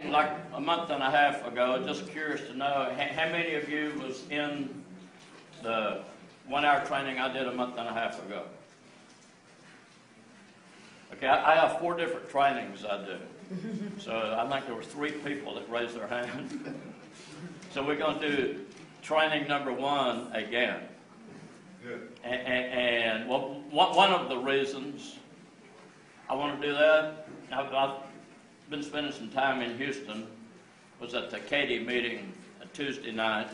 Like a month and a half ago, just curious to know, how many of you was in the 1-hour training I did a month and a half ago? Okay, I have 4 different trainings I do. So I think there were 3 people that raised their hand. So we're going to do training number 1 again. Good. And well, one of the reasons I want to do that, I've been spending some time in Houston, was at the Katie meeting Tuesday night.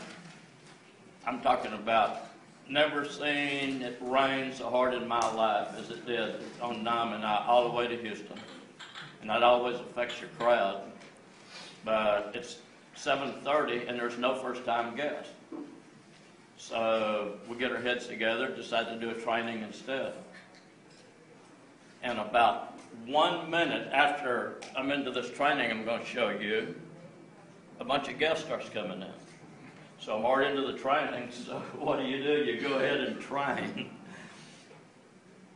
I'm talking about never seen it rain so hard in my life as it did on Nam and I all the way to Houston. And that always affects your crowd. But it's 7:30 and there's no first-time guest. So we get our heads together, decide to do a training instead. And about 1 minute after I'm into this training I'm going to show you, a bunch of guests starts coming in. So I'm already into the training, so what do? You go ahead and train.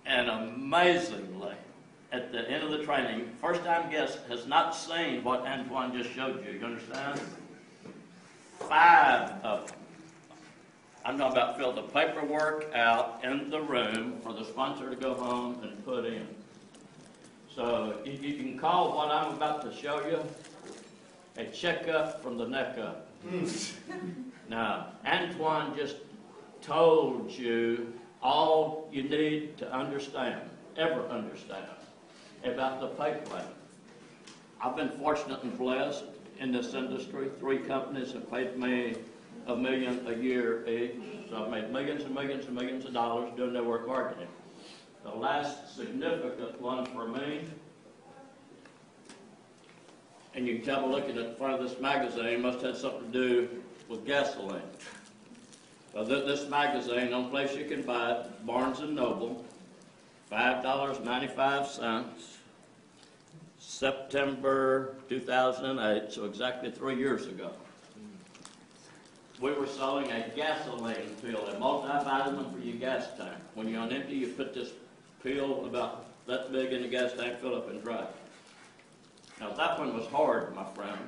And amazingly, at the end of the training, first-time guest has not seen what Antoine just showed you. You understand? 5 of them. I'm talking about fill the paperwork out in the room for the sponsor to go home and put in. So you can call what I'm about to show you a checkup from the neck up. Now, Antoine just told you all you need to understand, ever understand, about the pay plan. I've been fortunate and blessed in this industry. 3 companies have paid me $1 million a year each. So I've made millions and millions and millions of dollars doing network marketing. The last significant one for me, and you can tell by looking at the front of this magazine, must have something to do with gasoline. Well, this magazine, the only place you can buy it, Barnes & Noble, $5.95, September 2008, so exactly 3 years ago. We were selling a gasoline pill, a multivitamin for your gas tank. When you're on empty, you put this pill about that big in the gas tank, fill up and drive. Now that one was hard, my friend.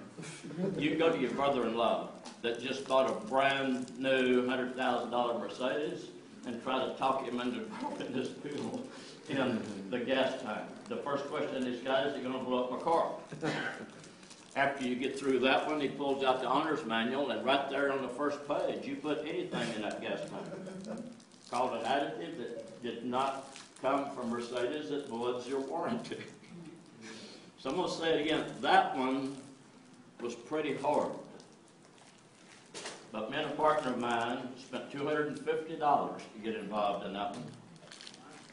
You go to your brother-in-law that just bought a brand new $100,000 Mercedes and try to talk him into dropping this pill in the gas tank. The first question is, guys, you're going to blow up my car. After you get through that one, he pulls out the owner's manual, and right there on the first page, you put anything in that gas tank. Called an additive that did not come from Mercedes, that voids your warranty. So I'm going to say it again. That one was pretty hard. But me and a partner of mine spent $250 to get involved in that one.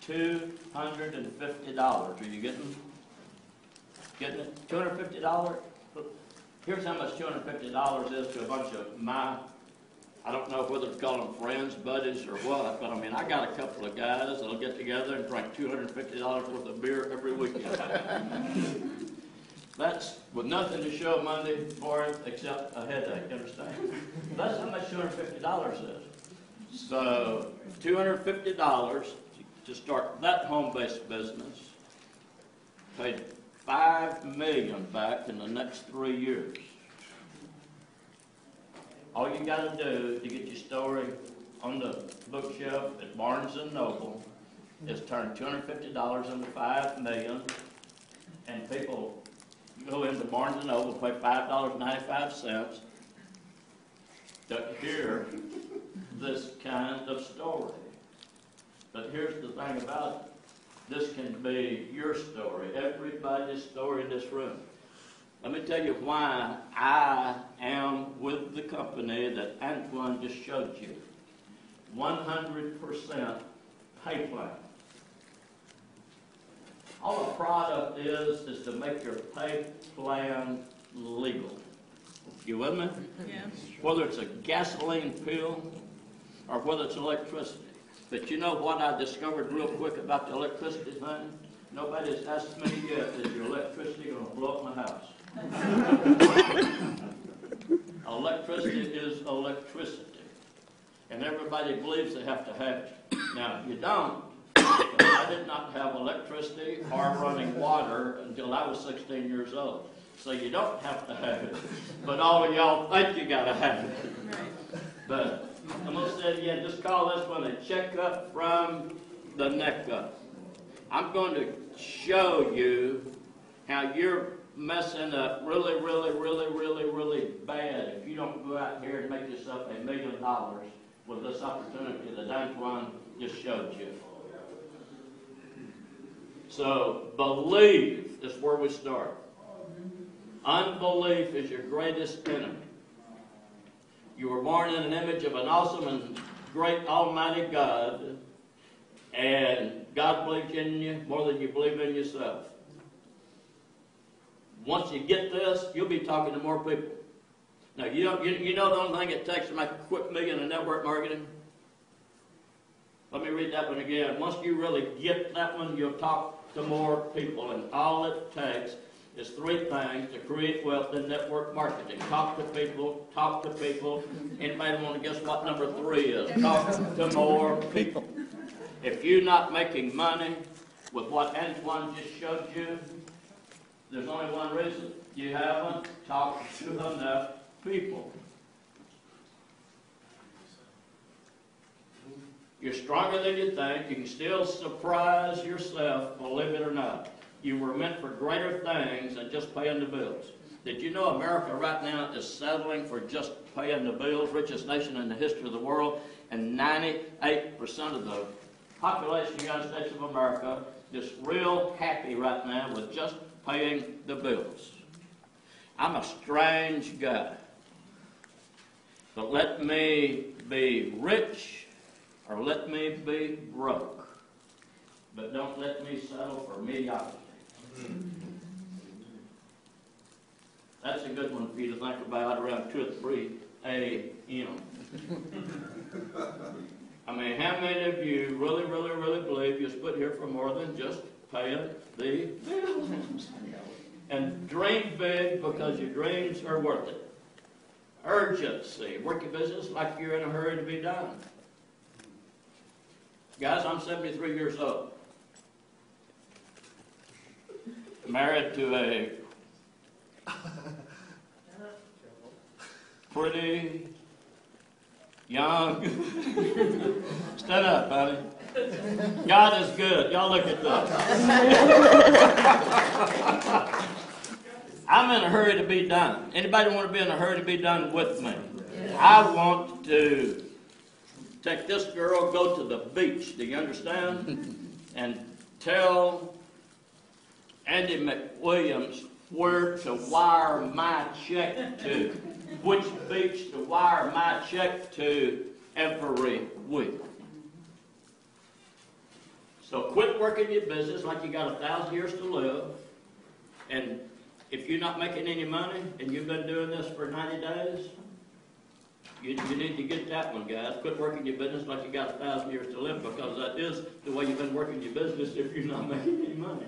$250. Are you getting it? $250? Here's how much $250 is to a bunch of I don't know whether to call them friends, buddies, or what, but I mean, I got a couple of guys that'll get together and drink $250 worth of beer every weekend. That's with nothing to show Monday for it except a headache, you understand? That's how much $250 is. So $250 to start that home-based business, paid $5 million back in the next 3 years. All you got to do to get your story on the bookshelf at Barnes & Noble is turn $250 into $5 million, and people go into Barnes & Noble, pay $5.95 to hear this kind of story. But here's the thing about it. This can be your story, everybody's story in this room. Let me tell you why I am with the company that Antoine just showed you. 100% pay plan. All the product is to make your pay plan legal. You with me? Yes. Whether it's a gasoline pill or whether it's electricity. But you know what I discovered real quick about the electricity thing? Nobody's asked me yet, is your electricity going to blow up my house? Electricity is electricity. And everybody believes they have to have it. Now, you don't. I did not have electricity or running water until I was 16 years old. So you don't have to have it. But all of y'all think you got to have it. But I'm going to say it again, just call this one a checkup from the neck up. I'm going to show you how you're messing up really, really, really, really, really bad if you don't go out here and make yourself $1 million with this opportunity that Antoine just showed you. So believe is where we start. Unbelief is your greatest enemy. You were born in an image of an awesome and great almighty God, and God believes in you more than you believe in yourself. Once you get this, you'll be talking to more people. Now, you know the only thing it takes to make a quick million in network marketing? Let me read that one again. Once you really get that one, you'll talk to more people, and all it takes is 3 things to create wealth in network marketing. Talk to people, talk to people. Anybody want to guess what number 3 is? Talk to more people. If you're not making money with what Antoine just showed you, there's only one reason. You haven't talked to enough people. You're stronger than you think. You can still surprise yourself, believe it or not. You were meant for greater things than just paying the bills. Did you know America right now is settling for just paying the bills? Richest nation in the history of the world. And 98% of the population of the United States of America is real happy right now with just paying the bills. I'm a strange guy. But let me be rich or let me be broke. But don't let me settle for mediocrity. That's a good one for you to think about around 2 or 3 a.m. I mean, how many of you really, really, really believe you're put here for more than just paying the bills? And dream big because your dreams are worth it. Urgency. Work your business like you're in a hurry to be done. Guys, I'm 73 years old. Married to a pretty young. Stand up, buddy. God is good. Y'all look at this. I'm in a hurry to be done. Anybody want to be in a hurry to be done with me? I want to take this girl, go to the beach. Do you understand? And tell Andy McWilliams where to wire my check to, which beach to wire my check to every week. So quit working your business like you got 1,000 years to live, and if you're not making any money and you've been doing this for 90 days, you need to get that one, guys. Quit working your business like you got 1,000 years to live, because that is the way you've been working your business if you're not making any money.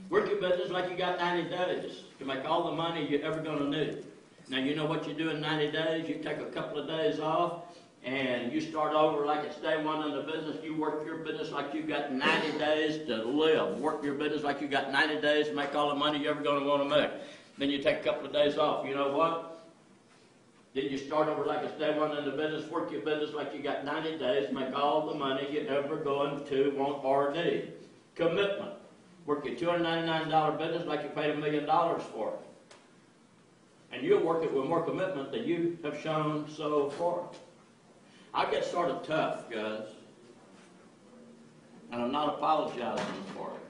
Work your business like you got 90 days to make all the money you're ever going to need. Now, you know what you do in 90 days? You take a couple of days off, and you start over like it's day one in the business. You work your business like you got 90 days to live. Work your business like you got 90 days to make all the money you're ever going to want to make. Then you take a couple of days off. You know what? Then you start over like it's day one in the business. Work your business like you got 90 days to make all the money you're ever going to want or need. Commitment. Work your $299 business like you paid $1 million for it. And you'll work it with more commitment than you have shown so far. I get sort of tough, guys. And I'm not apologizing for it.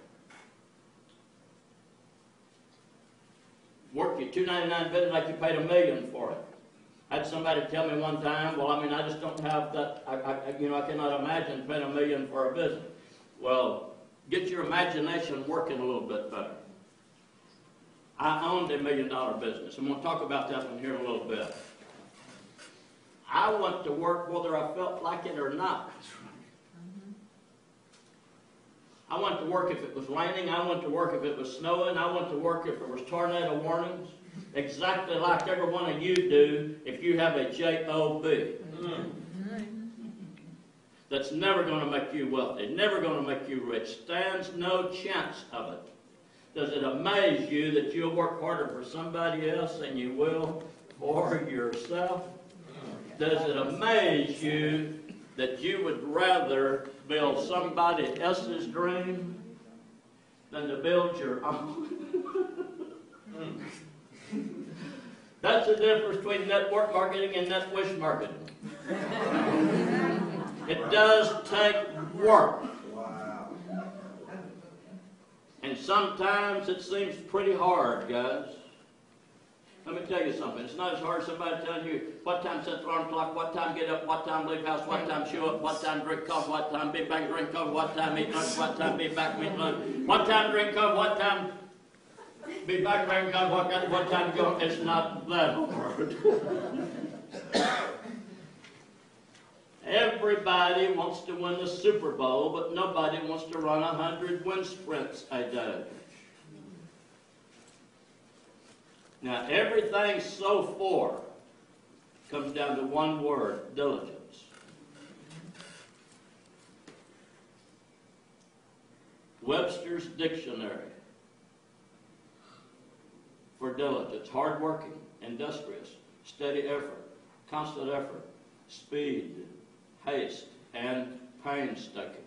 Work your $299 business like you paid $1 million for it. I had somebody tell me one time, well, I mean, I just don't have that, I cannot imagine paying $1 million for a business. Well, get your imagination working a little bit better. I owned $1 million business. I'm going to talk about that one here in a little bit. I went to work whether I felt like it or not. I went to work if it was raining. I went to work if it was snowing. I went to work if there was tornado warnings. Exactly like every one of you do if you have a J-O-B. That's never going to make you wealthy, never going to make you rich. Stands no chance of it. Does it amaze you that you'll work harder for somebody else than you will for yourself? Does it amaze you that you would rather build somebody else's dream than to build your own? That's the difference between network marketing and net wish marketing. It does take work. And sometimes it seems pretty hard, guys. Let me tell you something. It's not as hard as somebody telling you what time set the alarm clock, what time get up, what time leave house, what time show up, what time drink coffee, what time be back drink coffee, what time eat lunch, what time be back eat lunch, what time drink coffee, what time be back drink coffee, what time go. It's not that hard. Everybody wants to win the Super Bowl, but nobody wants to run 100 wind sprints a day. Now, everything so far comes down to one word: diligence. Webster's Dictionary for diligence: hardworking, industrious, steady effort, constant effort, speed, haste, and painstaking.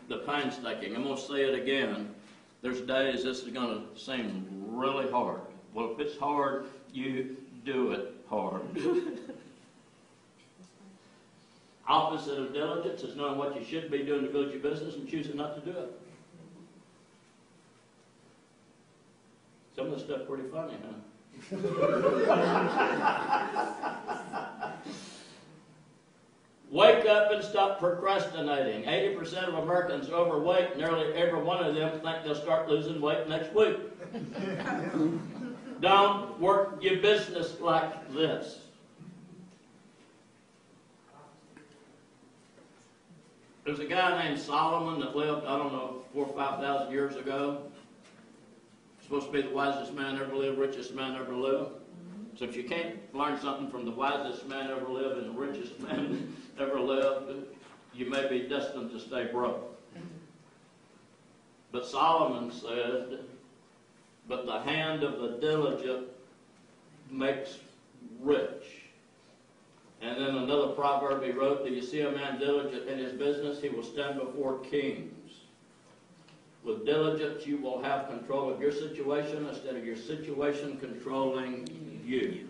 The painstaking. I'm going to say it again. There's days this is going to seem really hard. Well, if it's hard, you do it hard. Opposite of diligence is knowing what you should be doing to build your business and choosing not to do it. Some of this stuff pretty funny, huh? Wake up and stop procrastinating. 80% of Americans are overweight. Nearly every one of them think they'll start losing weight next week. Don't work your business like this. There's a guy named Solomon that lived, I don't know, 4,000 or 5,000 years ago. Supposed to be the wisest man ever lived, richest man ever lived. So if you can't learn something from the wisest man ever lived and the richest man ever lived, you may be destined to stay broke. But Solomon said, but the hand of the diligent makes rich. And then another proverb he wrote, do you see a man diligent in his business? He will stand before kings. With diligence, you will have control of your situation instead of your situation controlling you.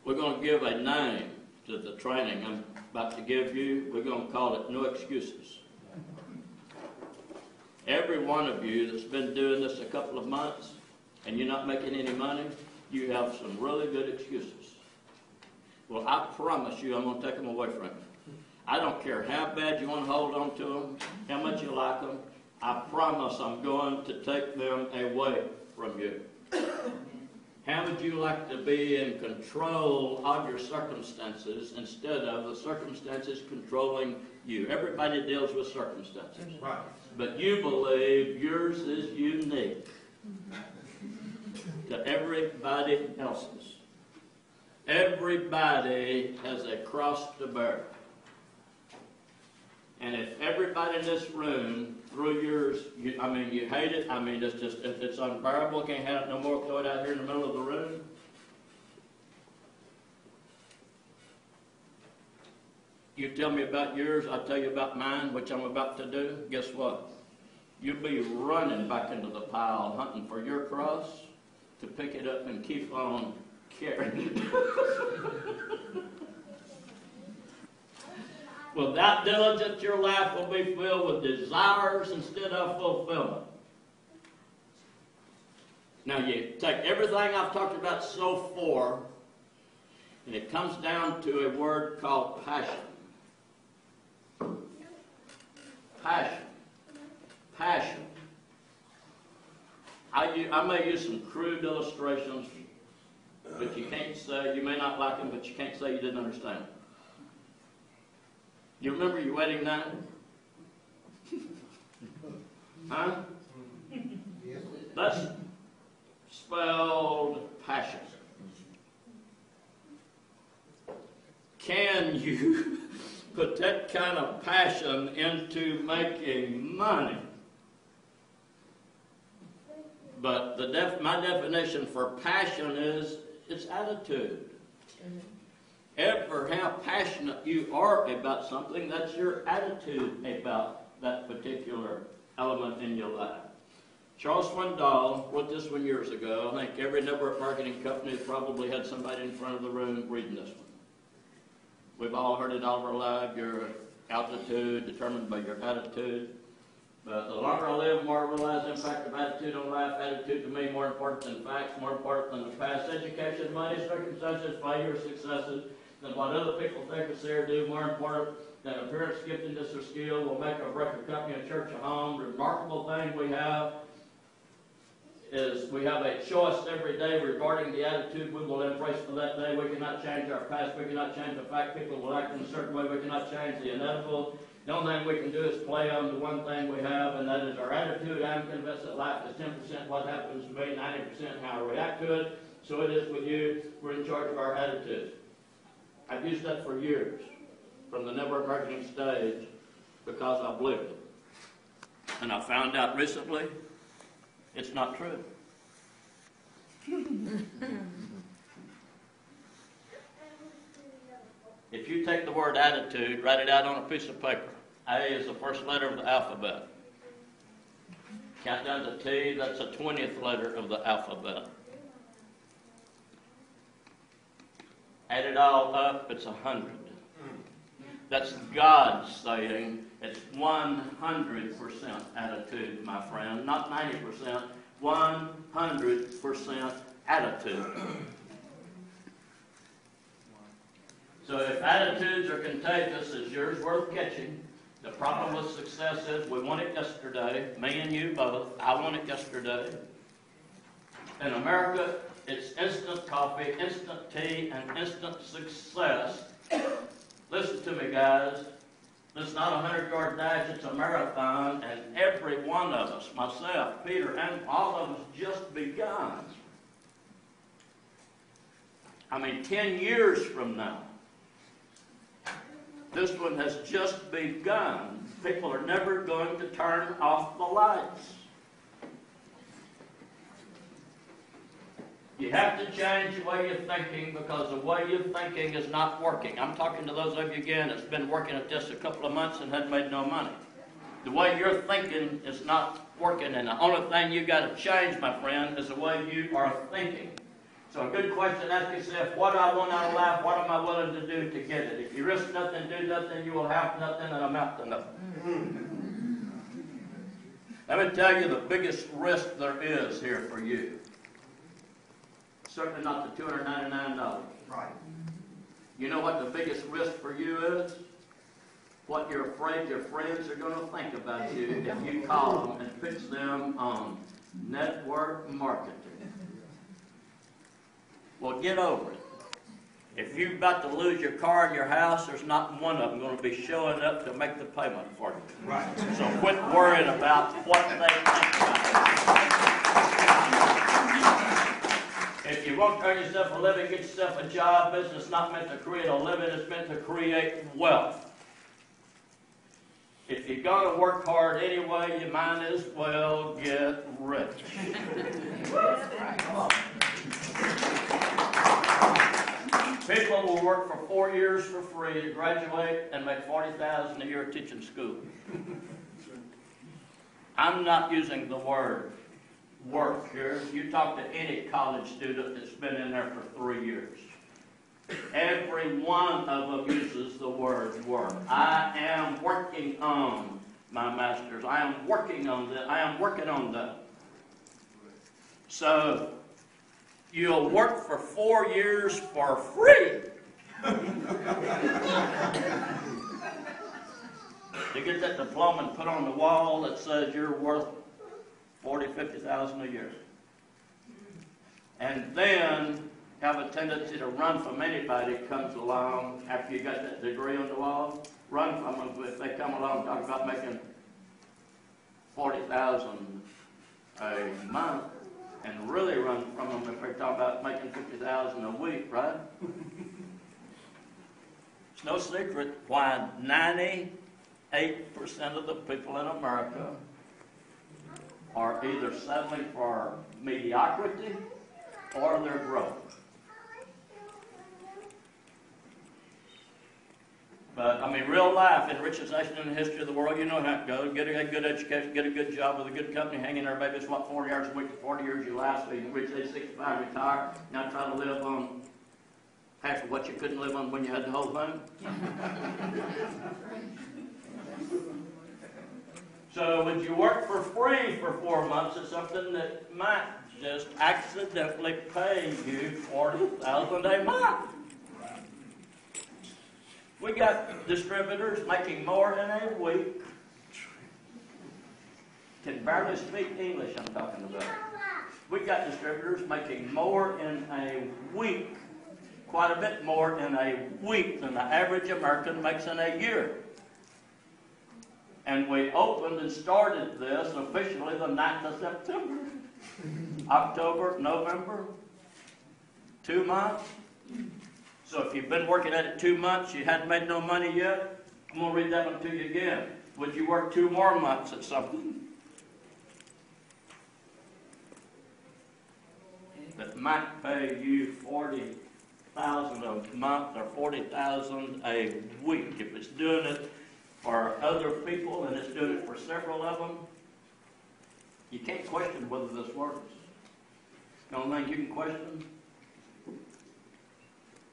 We're going to give a name to the training I'm about to give you. We're going to call it No Excuses. Every one of you that's been doing this a couple of months and you're not making any money, you have some really good excuses. Well, I promise you I'm going to take them away from you. I don't care how bad you want to hold on to them, how much you like them. I promise I'm going to take them away from you. How would you like to be in control of your circumstances instead of the circumstances controlling you? Everybody deals with circumstances. Right. But you believe yours is unique to everybody else's. Everybody has a cross to bear. And if everybody in this room threw yours, you hate it, it's unbearable, can't have it no more, throw it out here in the middle of the room. You tell me about yours, I tell you about mine, which I'm about to do. Guess what? You'll be running back into the pile, hunting for your cross to pick it up and keep on carrying it. Without diligence, your life will be filled with desires instead of fulfillment. Now you take everything I've talked about so far, and it comes down to a word called passion. Passion. Passion. I may use some crude illustrations, but you can't say, you may not like them, but you can't say you didn't understand. You remember your wedding night? Huh? That's spelled passion. Can you put that kind of passion into making money. But my definition for passion is its attitude. Ever how passionate you are about something, that's your attitude about that particular element in your life. Charles Swindoll wrote this one years ago. I think every network marketing company has probably had somebody in front of the room reading this one. We've all heard it all of our life. Your altitude determined by your attitude. But the longer I live, the more I realize the impact of attitude on life. Attitude to me more important than facts, more important than the past education, money, circumstances, failures, successes, than what other people think or say or do. More important than appearance, giftedness, or skill will make or break a company, a church, a home. The remarkable thing we have is we have a choice every day regarding the attitude we will embrace for that day. We cannot change our past. We cannot change the fact people will act in a certain way. We cannot change the inevitable. The only thing we can do is play on the one thing we have, and that is our attitude. I'm convinced that life is 10% what happens to me, 90% how I react to it. So it is with you. We're in charge of our attitude. I've used that for years, from the network marketing stage, because I believed it. And I found out recently, it's not true. If you take the word attitude, write it out on a piece of paper. A is the first letter of the alphabet. Count down to T, that's the 20th letter of the alphabet. Add it all up, it's 100. That's God saying it's 100% attitude, my friend. Not 90%, 100% attitude. So if attitudes are contagious, is yours worth catching? The problem with success is we want it yesterday. Me and you both. I want it yesterday. In America, it's instant coffee, instant tea, and instant success. Listen to me, guys. It's not a 100-yard dash, it's a marathon, and every one of us, myself, Peter, and all of us, just begun. I mean, 10 years from now, this one has just begun. People are never going to turn off the lights. You have to change the way you're thinking, because the way you're thinking is not working. I'm talking to those of you again that's been working at this a couple of months and hadn't made no money. The way you're thinking is not working, and the only thing you got to change, my friend, is the way you are thinking. So a good question to ask yourself, what do I want out of life? What am I willing to do to get it? If you risk nothing, do nothing, you will have nothing and amount to nothing. Let me tell you the biggest risk there is here for you. Certainly not the $299. Right. You know what the biggest risk for you is? What you're afraid your friends are going to think about you if you call them and pitch them on network marketing. Well, get over it. If you're about to lose your car and your house, there's not one of them going to be showing up to make the payment for you. Right. So quit worrying about what they think about you. If you want to earn yourself a living, get yourself a job. Business is not meant to create a living, it's meant to create wealth. If you're going to work hard anyway, you might as well get rich. People will work for 4 years for free to graduate and make $40,000 a year teaching school. I'm not using the word work here. You talk to any college student that's been in there for 3 years. Every one of them uses the word work. I am working on my master's. I am working on that. I am working on that. So you'll work for 4 years for free to get that diploma and put on the wall that says you're worth $40,000, $50,000 a year. And then have a tendency to run from anybody that comes along after you got that degree on the wall. Run from them if they come along and talk about making $40,000 a month, and really run from them if they talk about making $50,000 a week, right? It's no secret why 98% of the people in America are either settling for mediocrity or they're broke. But, I mean, real life, in richest nation in the history of the world, you know how it goes. Get a good education, get a good job with a good company, hang in there, maybe it's what, 40 hours a week, 40 years you last, so you can reach age 65, retire, now try to live on half of what you couldn't live on when you had the whole thing. So would you work for free for 4 months at something that might just accidentally pay you $40,000 a month? We got distributors making more in a week. Can barely speak English, I'm talking about. We got distributors making more in a week, quite a bit more in a week than the average American makes in a year. And we opened and started this officially the 9th of September. October, November, 2 months. So if you've been working at it 2 months, you hadn't made no money yet, I'm going to read that one to you again. Would you work 2 more months at something that might pay you $40,000 a month or $40,000 a week? If it's doing it for other people and it's doing it for several of them, you can't question whether this works. The only thing you can question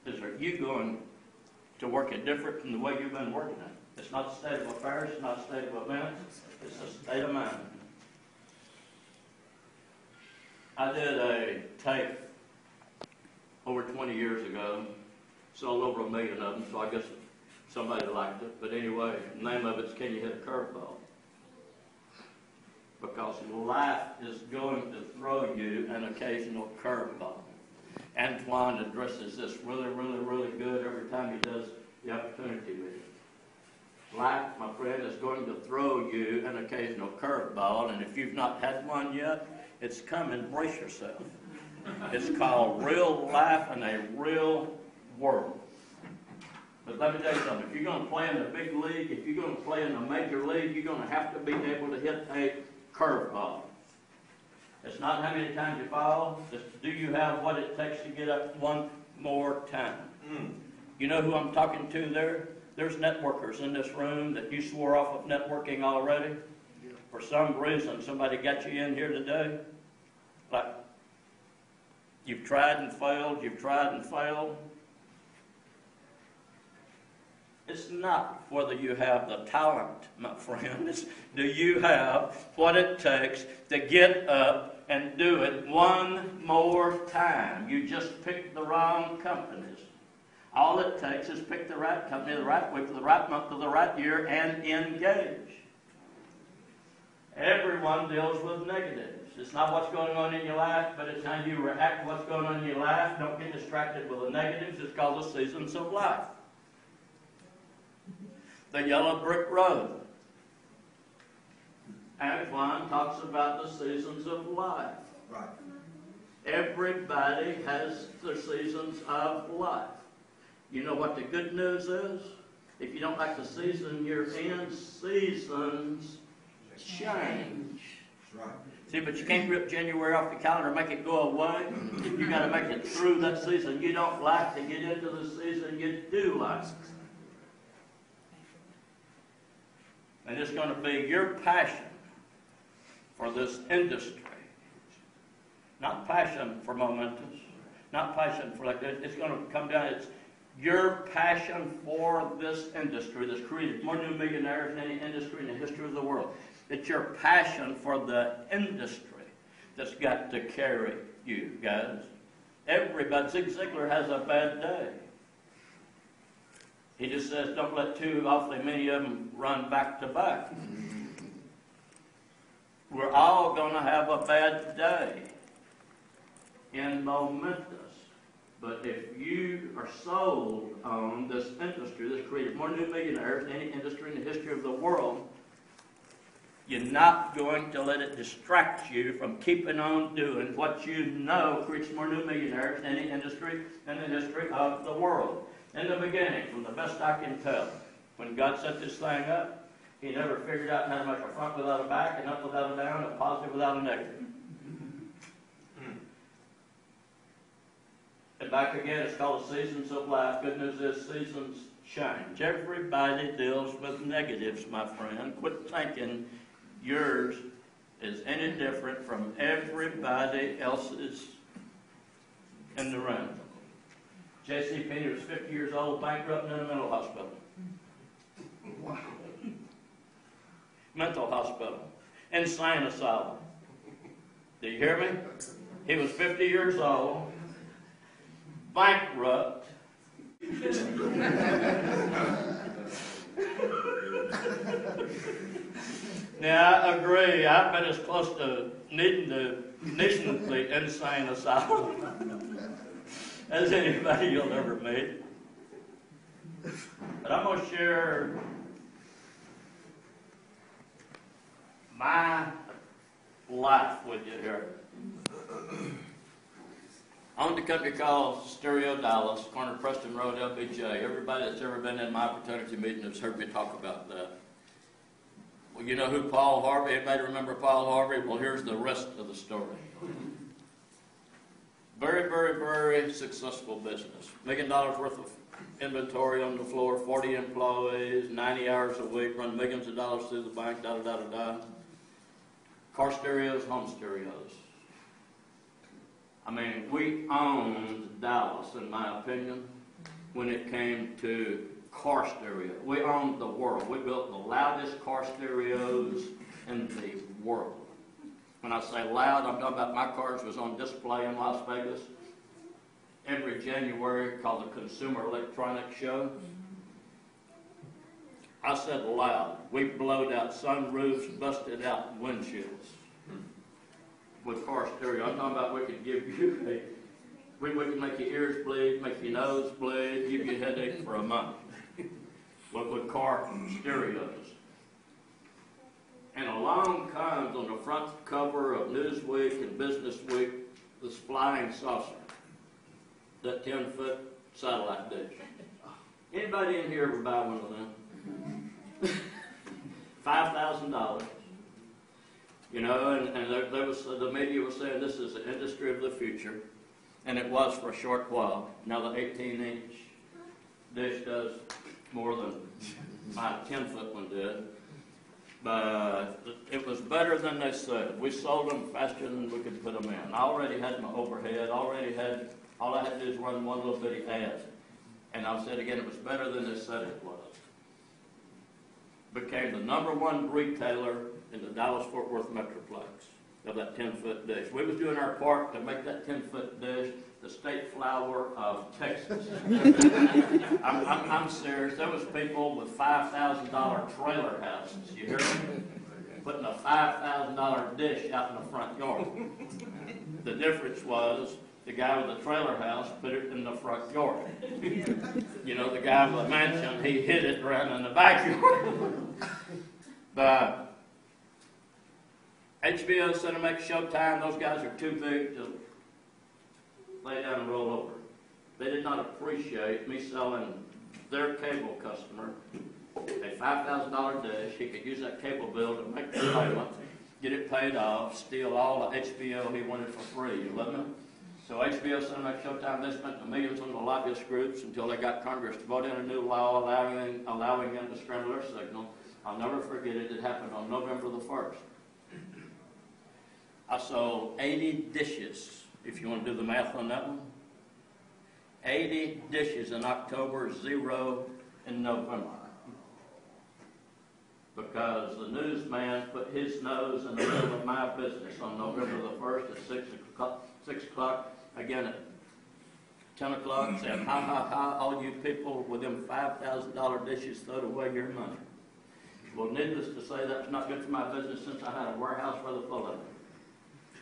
is, are you going to work it different from the way you've been working it? It's not a state of affairs, it's not a state of events, it's a state of mind. I did a tape over 20 years ago, sold over 1 million of them, so I guess somebody liked it. But anyway, the name of it's Can You Hit a Curveball? Because life is going to throw you an occasional curveball. Antoine addresses this really, really, really good every time he does the opportunity with you. Life, my friend, is going to throw you an occasional curveball, and if you've not had one yet, it's coming. Brace yourself. It's called real life in a real world. But let me tell you something. If you're going to play in the big league, if you're going to play in the major league, you're going to have to be able to hit a curveball. It's not how many times you fall, it's do you have what it takes to get up one more time. You know who I'm talking to there? There's networkers in this room that you swore off of networking already. For some reason, somebody got you in here today. Like, you've tried and failed, you've tried and failed. It's not whether you have the talent, my friend. It's do you have what it takes to get up and do it one more time. You just picked the wrong companies. All it takes is pick the right company, the right week, the right month, of the right year, and engage. Everyone deals with negatives. It's not what's going on in your life, but it's how you react to what's going on in your life. Don't get distracted with the negatives. It's called the seasons of life. The yellow brick road. Antoine talks about the seasons of life. Right. Everybody has their seasons of life. You know what the good news is? If you don't like the season you're in, seasons change. Right. See, but you can't rip January off the calendar and make it go away. You got to make it through that season you don't like to get into the season you do like. And it's going to be your passion for this industry. Not passion for momentous. Not passion for like that. It's going to come down. It's your passion for this industry that's created more new millionaires than any industry in the history of the world. It's your passion for the industry that's got to carry you, guys. Everybody, Zig Ziglar has a bad day. He just says, don't let too awfully many of them run back to back. We're all going to have a bad day in momentous. But if you are sold on this industry that's created more new millionaires than any industry in the history of the world, you're not going to let it distract you from keeping on doing what you know creates more new millionaires than any industry in the history of the world. In the beginning, from the best I can tell, when God set this thing up, He never figured out how to make a front without a back, an up without a down, a positive without a negative. And back again, it's called the seasons of life. Good news is seasons change. Everybody deals with negatives, my friend. Quit thinking yours is any different from everybody else's in the room. J.C. Penney was 50 years old, bankrupt, and in a mental hospital. Wow. Mental hospital. Insane asylum. Do you hear me? He was 50 years old, bankrupt. Now, I agree. I've been as close to needing the insane asylum as anybody you'll ever meet. But I'm going to share my life with you here. I owned a company called Stereo Dallas, corner of Preston Road, LBJ. Everybody that's ever been in my fraternity meeting has heard me talk about that. Well, you know who Paul Harvey, anybody remember Paul Harvey? Well, here's the rest of the story. Very, very, very successful business. $1 million worth of inventory on the floor, 40 employees, 90 hours a week, run millions of dollars through the bank, da-da-da-da-da. Car stereos, home stereos. I mean, we owned Dallas, in my opinion, when it came to car stereo. We owned the world. We built the loudest car stereos in the world. When I say loud, I'm talking about my cars was on display in Las Vegas every January, called the Consumer Electronics Show. I said loud. We blowed out sunroofs, busted out windshields with car stereo. I'm talking about we could give you we could make your ears bleed, make your nose bleed, give you a headache for a month with car stereos. And along comes on the front cover of Newsweek and Business Week this flying saucer, that 10-foot satellite dish. Anybody in here ever buy one of them? $5,000. You know, and there was, the media was saying this is the industry of the future, and it was for a short while. Now the 18-inch dish does more than my 10-foot one did. But it was better than they said. We sold them faster than we could put them in. I already had my overhead, all I had to do is run one little bitty ad. And I'll say it again, it was better than they said it was. Became the #1 retailer in the Dallas-Fort Worth Metroplex of that 10-foot dish. We was doing our part to make that 10-foot dish the state flower of Texas. I'm serious. There was people with $5,000 trailer houses, you hear me? Putting a $5,000 dish out in the front yard. The difference was the guy with the trailer house put it in the front yard. You know, the guy with the mansion, he hid it around in the backyard. But HBO, Cinemax, Showtime, those guys are too big to lay down and roll over. They did not appreciate me selling their cable customer a $5,000 dish. He could use that cable bill to make the payment, get it paid off, steal all the HBO he wanted for free. You with me? So HBO, Cinemax, Showtime, they spent the millions on the lobbyist groups until they got Congress to vote in a new law allowing them to scramble their signal. I'll never forget it. It happened on November the 1st. I sold 80 dishes, if you want to do the math on that one. 80 dishes in October, 0 in November. Because the newsman put his nose in the middle of my business on November the 1st at 6 o'clock, again at 10 o'clock, saying, ha, ha, ha, all you people with them $5,000 dishes throwed away your money. Well, needless to say, that's not good for my business since I had a warehouse rather full of it.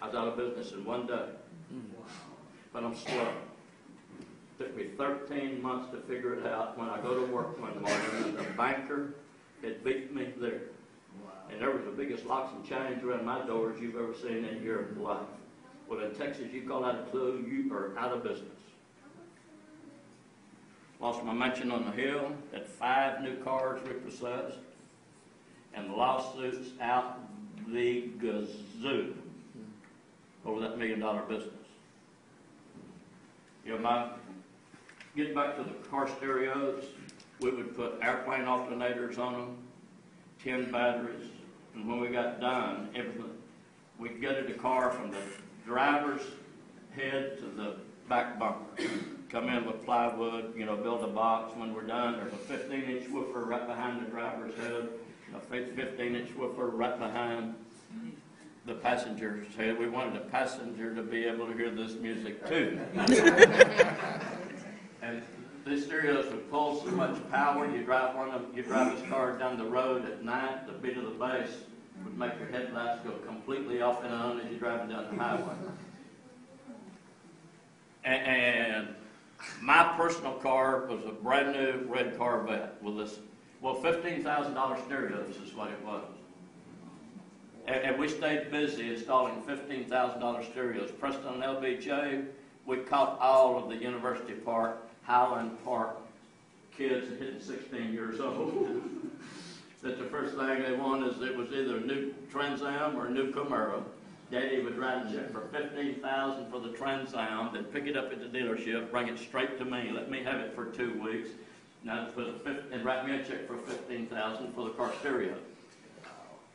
I was out of business in one day. But I'm slow. It took me 13 months to figure it out when I go to work one morning and the banker had beat me there. And there was the biggest locks and chains around my doors you've ever seen in your life. Well, in Texas, you call that a clue, you are out of business. Lost my mention on the Hill, had 5 new cars repossessed, and lawsuits out the gazoo over that $1 million business. You know, getting back to the car stereos, we would put airplane alternators on them, 10 batteries, and when we got done, we'd get in the car from the driver's head to the back bumper. Come in with plywood, you know, build a box. When we're done, there's a 15-inch woofer right behind the driver's head, a 15-inch woofer right behind the passenger's head. We wanted the passenger to be able to hear this music too. And these stereos would pull so much power. You drive this car down the road at night, the beat of the bass would make your headlights go completely off and on as you're driving down the highway. And my personal car was a brand new red Corvette with this, well, $15,000 stereos is what it was. And we stayed busy installing $15,000 stereos. Preston and LBJ, we caught all of the University Park, Highland Park kids hitting 16 years old. That the first thing they want is it was either a new Trans Am or a new Camaro. Daddy would write a check for $15,000 for the Trans Am, then pick it up at the dealership, bring it straight to me, let me have it for 2 weeks, and write me a check for $15,000 for the car stereo.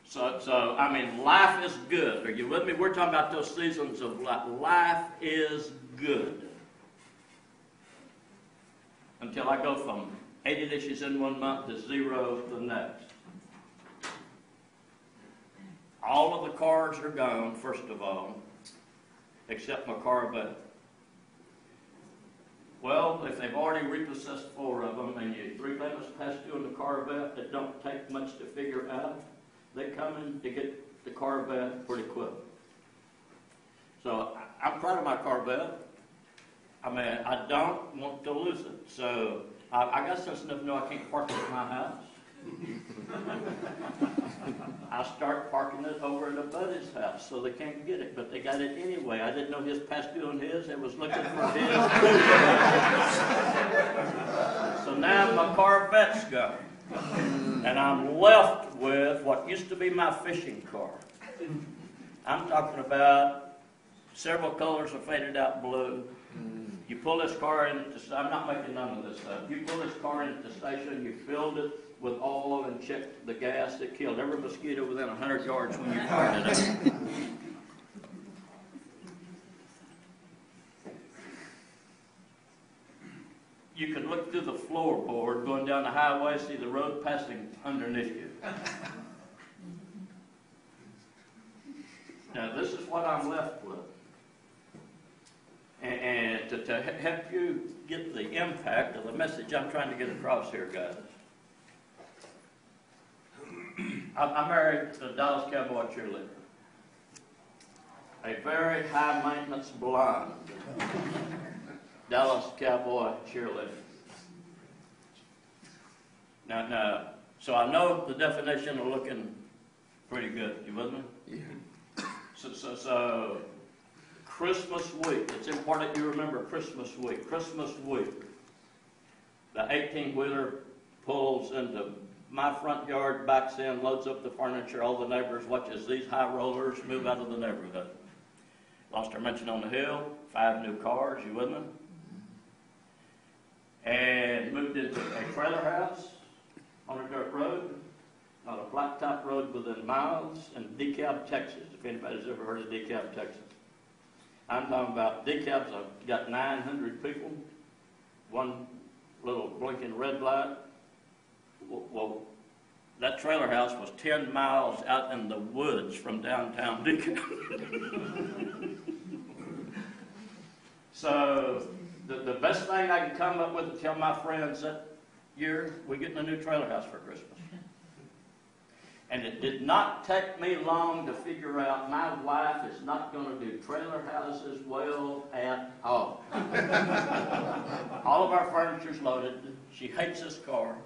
So I mean, life is good. Are you with me? We're talking about those seasons of life. Life is good. Until I go from 80 dishes in one month to 0 the next. All of the cars are gone, first of all, except my Corvette. Well, if they've already repossessed 4 of them, and you 3 payments past due on the Corvette that don't take much to figure out, they come in to get the Corvette pretty quick. So I'm proud of my Corvette. I mean, I don't want to lose it. So I got sense enough to know I can't park it at my house. I start parking it over at a buddy's house so they can't get it, but they got it anyway. I didn't know his past due on his. It was looking for his. So now my Corvette's gone. And I'm left with what used to be my fishing car. I'm talking about several colors of faded out blue. You pull this car in at the, I'm not making none of this stuff. You pull this car in at the station, you filled it with oil and checked the gas that killed every mosquito within 100 yards when you fired it up. You could look through the floorboard going down the highway, see the road passing underneath you. Now this is what I'm left with. And to help you get the impact of the message I'm trying to get across here, guys. I married a Dallas Cowboy cheerleader. A very high-maintenance blonde Dallas Cowboy cheerleader. Now, so I know the definition of looking pretty good. You with me? Yeah. So Christmas week. It's important you remember Christmas week. Christmas week. The 18-wheeler pulls into my front yard, backs in, loads up the furniture. All the neighbors watch as these high rollers move out of the neighborhood. Lost our mention on the hill. 5 new cars. You with me? And moved into a trailer house on a dirt road, on a blacktop road within miles, in DeKalb, Texas. If anybody's ever heard of DeKalb, Texas. I'm talking about DeKalb's got 900 people, one little blinking red light. Well, that trailer house was 10 miles out in the woods from downtown DeKalb. So the best thing I can come up with to tell my friends that year, we're getting a new trailer house for Christmas. And it did not take me long to figure out my wife is not going to do trailer houses well at all. All of our furniture's loaded. She hates this car.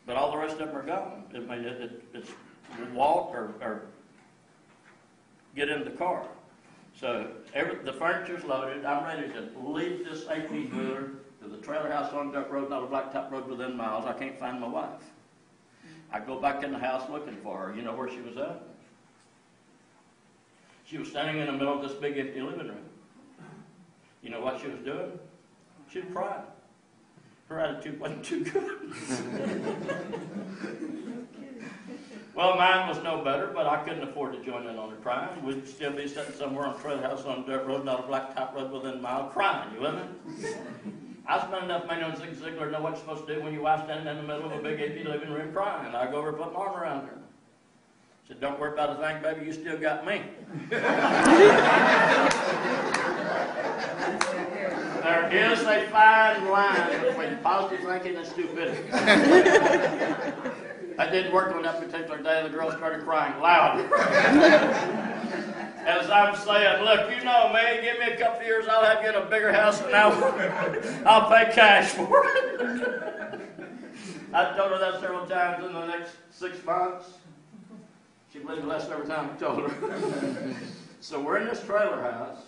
But all the rest of them are gone. I mean, it's walk or get in the car. So the furniture's loaded. I'm ready to leave this 18-wheeler to the trailer house on dirt road, not a blacktop road within miles. I can't find my wife. I go back in the house looking for her. You know where she was at? She was standing in the middle of this big empty living room. You know what she was doing? She was crying. Her attitude wasn't too good. Well, mine was no better, but I couldn't afford to join in on her crying. We'd still be sitting somewhere on a trailer house on a dirt road, not a blacktop road within a mile, crying. You with me? I spent enough money on Zig Ziglar to know what you're supposed to do when your wife's standing in the middle of a big empty living room crying. I go over and put my arm around her. I said, don't worry about a thing, baby, you still got me. There is a fine line between positive thinking and stupidity. That didn't work on that particular day. The girl started crying loud. As I'm saying, look, you know me, give me a couple of years, I'll have you in a bigger house than I'll pay cash for it. I told her that several times in the next 6 months. She believed less every time I told her. So we're in this trailer house.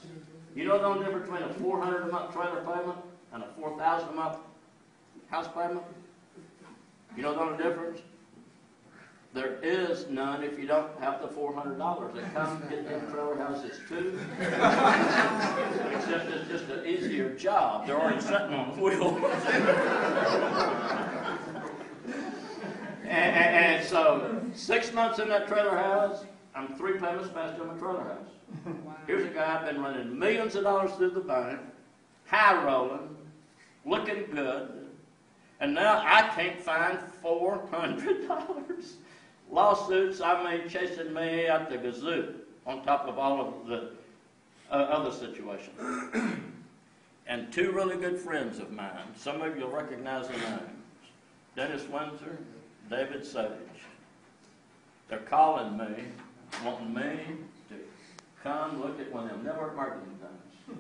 You know the only difference between a $400 a month trailer payment and a $4,000 a month house payment? You know the only difference? There is none if you don't have the $400. They come get them trailer houses too. Except it's just an easier job. They're already sitting on the wheel. and so 6 months in that trailer house, I'm 3 payments past on my trailer house. Wow. Here's a guy I've been running millions of dollars through the bank, high rolling, looking good, and now I can't find $400. Lawsuits, chasing me out the gazoo, on top of all of the other situations. And 2 really good friends of mine, some of you will recognize the names, Dennis Windsor, David Sage. They're calling me, wanting me to come look at one of them network marketing things.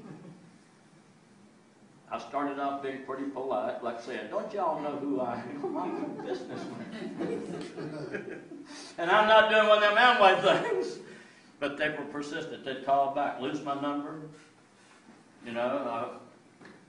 I started off being pretty polite, like saying, don't y'all know who I am? I'm a businessman. And I'm not doing one of them Amway things. But they were persistent. They'd call back, lose my number,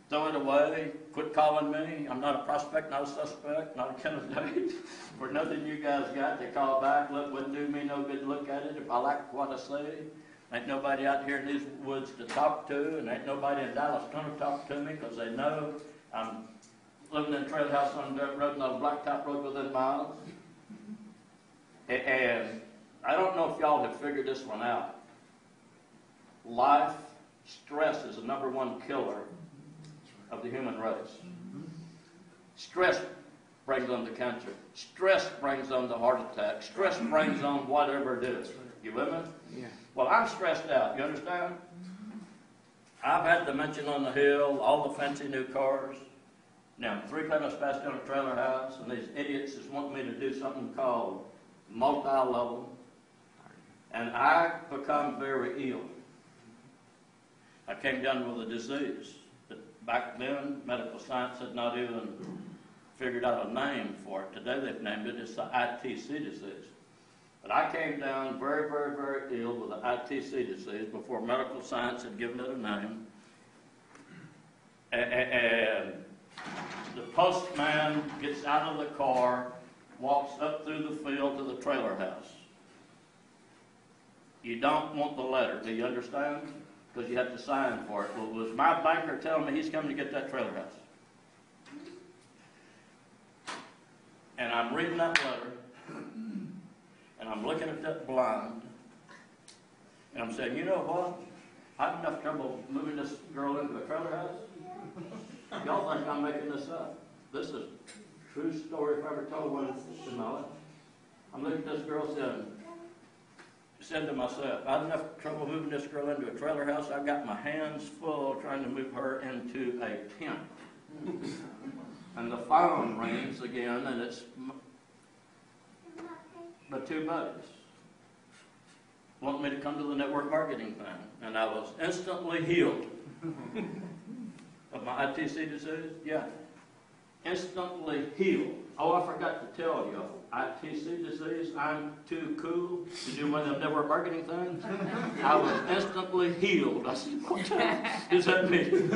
throw it away, quit calling me. I'm not a prospect, not a suspect, not a candidate. For nothing you guys got, they call back, look, wouldn't do me no good to look at it if I like what I say. Ain't nobody out here in these woods to talk to, and ain't nobody in Dallas going to talk to me because they know I'm living in a trail house on a dirt road, not a blacktop road within miles. And I don't know if y'all have figured this one out. Life, stress is the #1 killer of the human race. Stress brings on the cancer. Stress brings on the heart attack. Stress brings on whatever it is. You with me? Yeah. Well, I'm stressed out. You understand? I've had the mansion on the hill, all the fancy new cars. Now, 3 payments passed on a trailer house, and these idiots just want me to do something called multi-level. And I become very ill. I came down with a disease that back then medical science had not even figured out a name for it. Today they've named it. It's the ITC disease. But I came down very, very, very ill with the ITC disease before medical science had given it a name. And the postman gets out of the car, walks up through the field to the trailer house. You don't want the letter, do you understand? Because you have to sign for it. Well, was my banker telling me he's coming to get that trailer house? And I'm reading that letter, and I'm looking at that blind, and I'm saying, you know what? I have enough trouble moving this girl into a trailer house. Y'all think I'm making this up. This is a true story if I ever told one in my life. I'm looking at this girl said to myself, I have enough trouble moving this girl into a trailer house. I've got my hands full trying to move her into a tent. And the phone rings again, and it's the 2 buddies want me to come to the network marketing thing. And I was instantly healed of my ITC disease. Yeah. instantly healed. Oh, I forgot to tell you, ITC disease, I'm too cool to do one of them network marketing things. I was instantly healed. I said, what does that mean?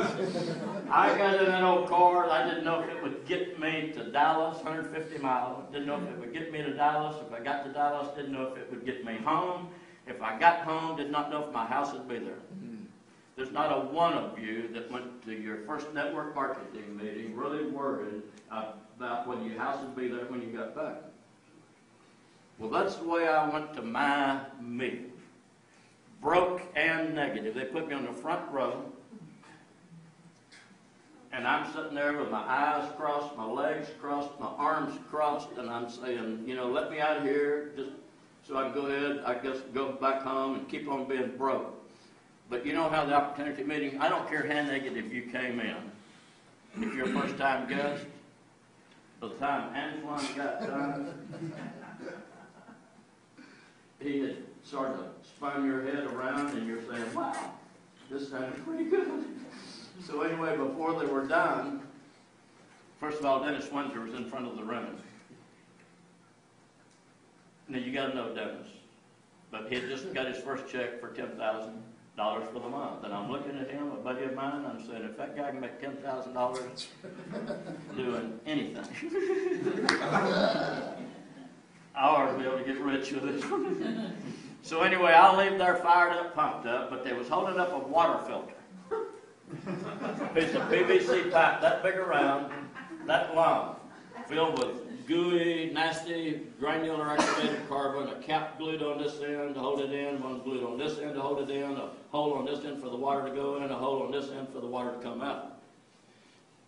I got in an old car. I didn't know if it would get me to Dallas, 150 miles. Didn't know if it would get me to Dallas. If I got to Dallas, didn't know if it would get me home. If I got home, did not know if my house would be there. There's not a one of you that went to your first network marketing meeting really worried about whether your house would be there when you got back. Well, that's the way I went to my meeting. Broke and negative. They put me on the front row. And I'm sitting there with my eyes crossed, my legs crossed, my arms crossed, and I'm saying, you know, let me out of here just so I can go ahead, I guess, go back home and keep on being broke. But you know how the opportunity meeting, I don't care how negative you came in. If you're a first-time guest, by the time Antoine got done, he had sort of spun your head around and you're saying, wow, this sounded pretty good. So anyway, before they were done, first of all, Dennis Winter was in front of the room. Now, you got to know Dennis. But he had just got his first check for $10,000 for the month. And I'm looking at him, a buddy of mine, I'm saying, if that guy can make $10,000 doing anything, I ought to be able to get rich with it. So anyway, I'll leave there fired up, pumped up, but they was holding up a water filter. A piece of PVC pipe that big around, that long, filled with gooey, nasty, granular activated carbon, a cap glued on this end to hold it in, one glued on this end to hold it in, a hole on this end for the water to go in, a hole on this end for the water to come out.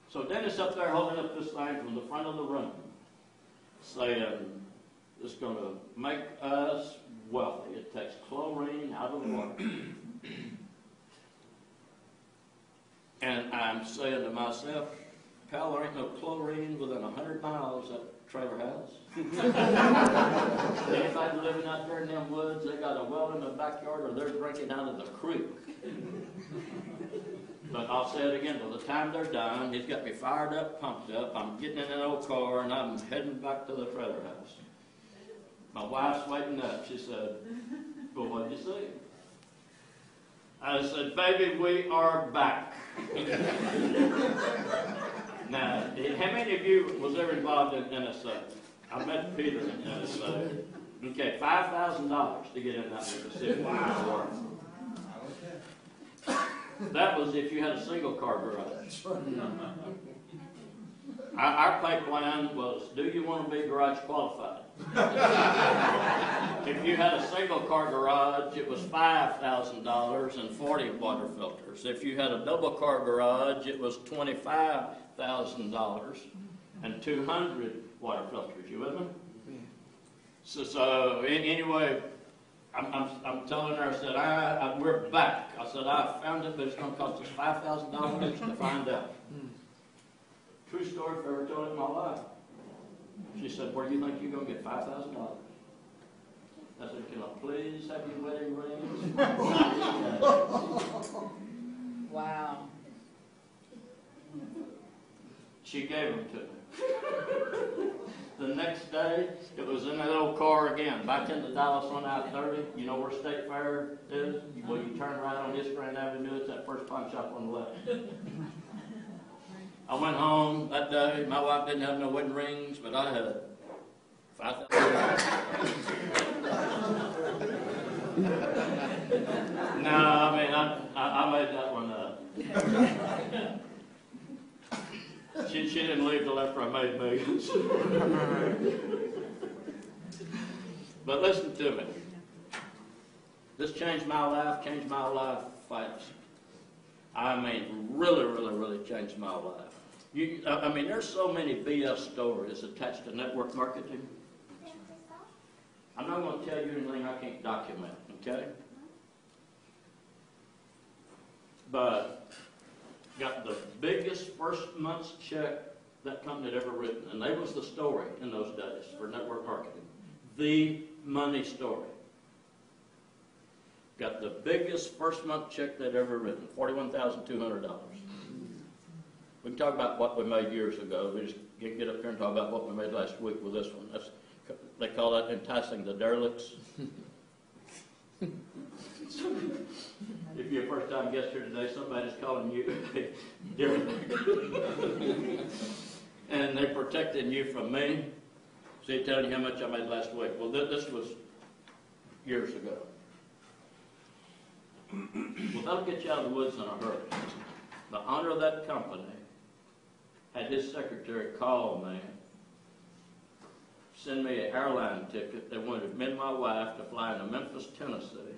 So Dennis up there holding up this thing from the front of the room, saying, it's going to make us wealthy. It takes chlorine out of the water. And I'm saying to myself, pal, there ain't no chlorine within 100 miles of that trailer house. Anybody living out there in them woods, they got a well in the backyard or they're drinking out of the creek. But I'll say it again, by the time they're done, he's got me fired up, pumped up. I'm getting in an old car and I'm heading back to the trailer house. My wife's waiting up. She said, well, what did you see? I said, baby, we are back. Now, how many of you was ever involved in NSA? I met Peter in NSA. Okay, $5,000 to get in that Mississippi. Wow. That was if you had a single car garage. Our pay plan was, do you want to be garage qualified? If you had a single car garage, it was $5,000 and 40 water filters. If you had a double car garage, it was $25,000 and 200 water filters. You with me? So anyway, I'm telling her, I said, we're back. I said, I found it, but it's going to cost us $5,000 to find out. True story if I ever told it in my life. She said, where do you think you're going to get $5,000? I said, can I please have your wedding rings? Wow. She gave them to me. The next day, it was in that old car again, back into Dallas on I-30. You know where State Fair is? Well, you turn right on this Grand Avenue, it's that first pawn shop on the left. I went home that day. My wife didn't have no wedding rings, but I had $5,000. No, I mean, I made that one up. She didn't leave till after I made millions. But listen to me. This changed my life fast. I mean, really, really, really changed my life. I mean, there's so many BS stories attached to network marketing. I'm not going to tell you anything I can't document, okay? But got the biggest first month's check that company had ever written. And that was the story in those days for network marketing. The money story. Got the biggest first month check they'd ever written, $41,200. We can talk about what we made years ago. We just get up here and talk about what we made last week with this one. They call that enticing the derelicts. If you're a first-time guest here today, somebody's calling you a derelict. And they're protecting you from me. See, telling you how much I made last week. Well, this was years ago. Well, that'll get you out of the woods in a hurry. The owner of that company had his secretary call me, send me an airline ticket. They wanted me and my wife to fly into Memphis, Tennessee.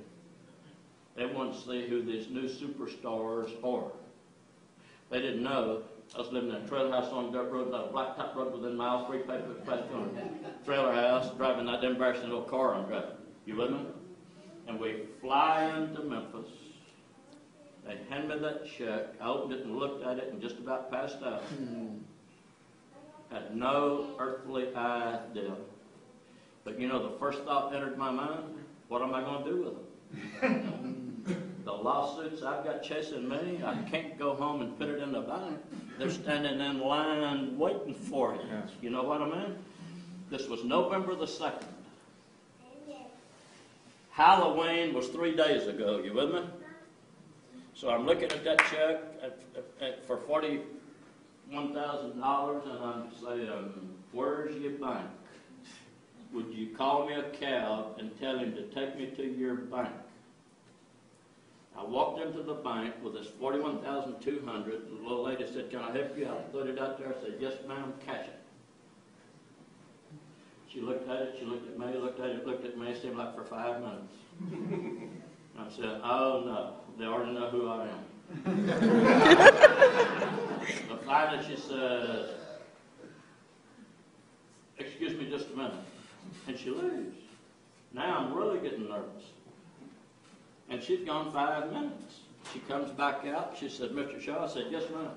They wanted to see who these new superstars are. They didn't know I was living in a trailer house on a dirt road, not a blacktop road within miles, 3 paper plastic on a trailer house, driving that embarrassing little car I'm driving. You with me? And we fly into Memphis. They hand me that check. I opened it and looked at it and just about passed out. Had no earthly idea. But you know, the first thought entered my mind, what am I going to do with them? The lawsuits I've got chasing me, I can't go home and put it in the bank. They're standing in line waiting for it. You know what I mean? This was November the 2nd. Halloween was 3 days ago. You with me? So I'm looking at that check for $41,000, and I'm saying, where's your bank? Would you call me a cab and tell him to take me to your bank? I walked into the bank with this $41,200. The little lady said, can I help you? I put it out there. I said, yes, ma'am, catch it. She looked at it, she looked at me, looked at it, looked at me. It seemed like for 5 minutes. I said, oh, no, they already know who I am. But finally she said, excuse me just a minute. And she leaves. Now I'm really getting nervous. And she's gone 5 minutes. She comes back out. She said, Mr. Shaw? I said, yes, ma'am.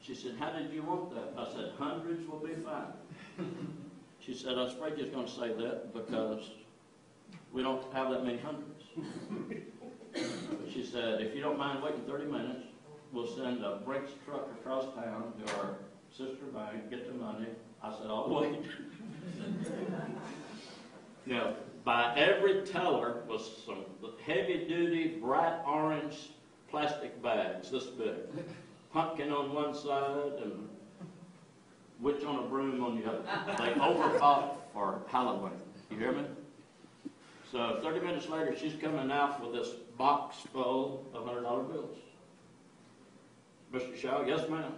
She said, how did you want that? I said, hundreds will be fine. She said, I was afraid you was going to say that because we don't have that many hundreds. She said, if you don't mind waiting 30 minutes, we'll send a Brinks truck across town to our sister bank, get the money. I said, I'll wait. Now, by every teller was some heavy-duty, bright orange plastic bags, this big. Pumpkin on one side and witch on a broom on the other. They overbought for Halloween. You hear me? So 30 minutes later, she's coming out with this box full of $100 bills. Mr. Shaw, yes, ma'am.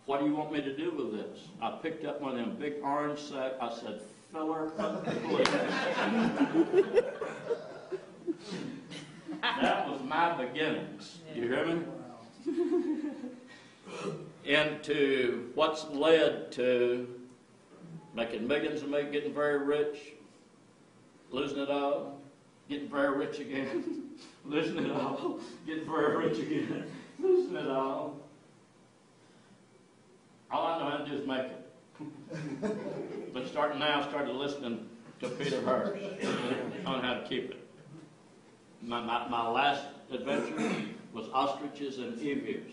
What do you want me to do with this? I picked up one of them big orange sacks. I said, fill her up, please. That was my beginnings. You hear me? Into what's led to making millions of me, getting very rich, losing it all, getting very rich again, losing it all, getting very rich again, losing it all. All I know how to do is make it. But starting now, I started listening to Peter Hirsch on how to keep it. My last adventure was ostriches and emus.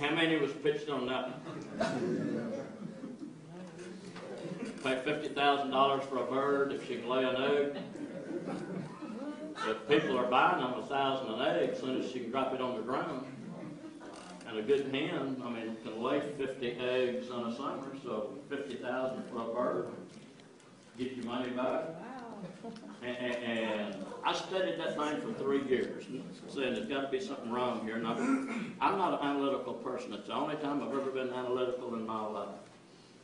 How many was pitched on that one? Pay $50,000 for a bird if she can lay an egg. If people are buying them 1,000 an egg, as soon as she can drop it on the ground. And a good hen, I mean, can lay 50 eggs on a summer, so $50,000 for a bird, get your money back. And I studied that thing for 3 years, saying there's got to be something wrong here. And I'm not an analytical person. It's the only time I've ever been analytical in my life.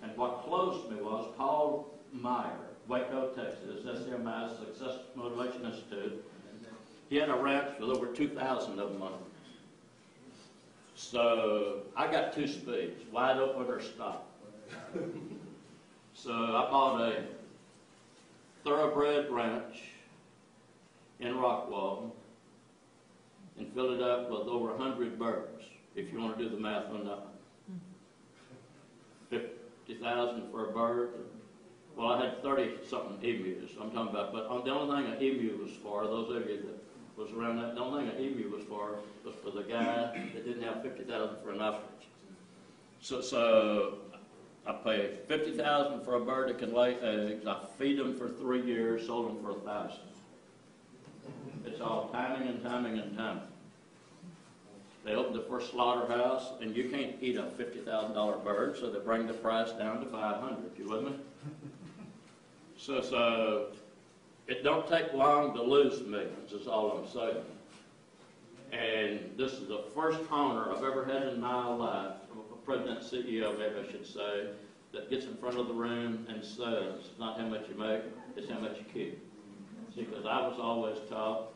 And what closed me was Paul Meyer, Waco, Texas, SMI, Success Motivation Institute. He had a ranch with over 2,000 of them on it. So I got 2 speeds, wide open or stop. So I bought a thoroughbred ranch in Rockwall and filled it up with over 100 birds, if you want to do the math on that. 50,000 for a bird. Well, I had 30-something emus, I'm talking about, but the only thing an emu was for, those of you that was around that. The only thing an emu was for the guy that didn't have 50,000 for an ostrich. So I pay 50,000 for a bird that can lay eggs. I feed them for 3 years, sold them for 1,000. It's all timing and timing and timing. They opened the first slaughterhouse, and you can't eat a $50,000 bird, so they bring the price down to 500. You with me? So it don't take long to lose millions, is all I'm saying. And this is the first owner I've ever had in my life, a president, CEO, maybe I should say, that gets in front of the room and says, it's not how much you make, it's how much you keep. See, because I was always taught,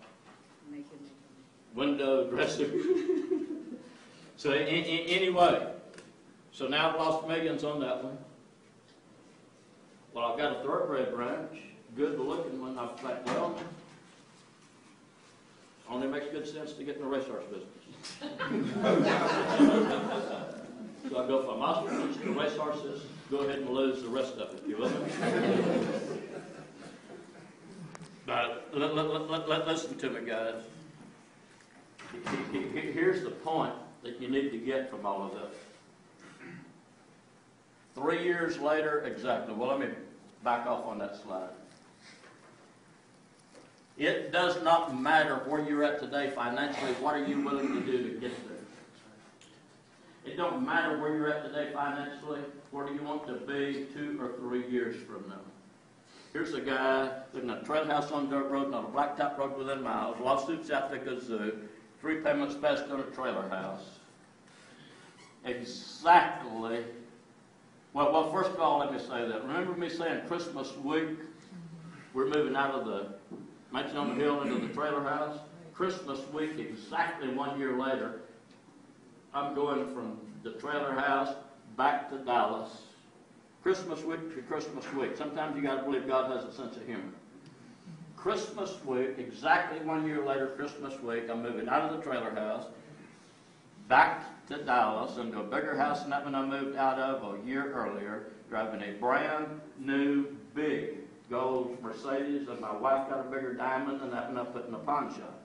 window dressing. So anyway, so now I've lost millions on that one. Well, I've got a thoroughbred ranch, good looking one. I thought, well, only makes good sense to get in the racehorse business. So I go from ostriches to racehorses, go ahead and lose the rest of it, you with me? But listen to me, guys. Here's the point that you need to get from all of this. 3 years later, exactly. Well, let me back off on that slide. It does not matter where you're at today financially. What are you willing to do to get there? It don't matter where you're at today financially. Where do you want to be 2 or 3 years from now? Here's a guy living in a trail house on dirt road, not a blacktop road within miles. Lawsuits out the kazoo. 3 payments passed on a trailer house. Exactly. Well, first of all, let me say that. Remember me saying Christmas week, we're moving out of the mansion on the hill into the trailer house? Christmas week, exactly 1 year later, I'm going from the trailer house back to Dallas. Christmas week to Christmas week. Sometimes you got to believe God has a sense of humor. Christmas week, exactly 1 year later, Christmas week, I'm moving out of the trailer house, back to Dallas, into a bigger house than that one I moved out of a year earlier, driving a brand new, big gold Mercedes, and my wife got a bigger diamond than that one I put in the pawn shop.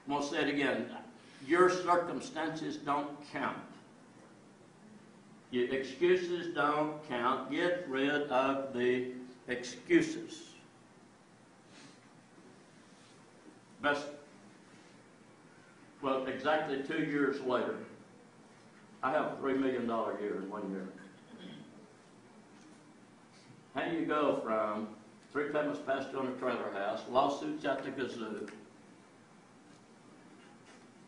I'm going to say it again. Your circumstances don't count. Your excuses don't count. Get rid of the excuses. Well, exactly 2 years later, I have a $3 million year in 1 year. How do you go from 3 payments passed on a trailer house, lawsuits out the kazoo,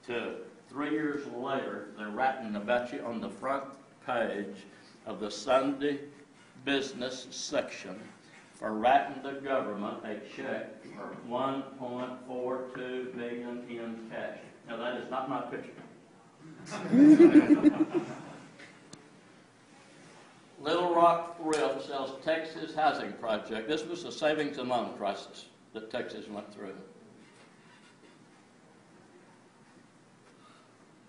to 3 years later, they're writing about you on the front page of the Sunday business section for writing the government a check for $1.42 million in cash. Now that is not my picture. Little Rock Thrift sells Texas housing project. This was a savings and loan crisis that Texas went through.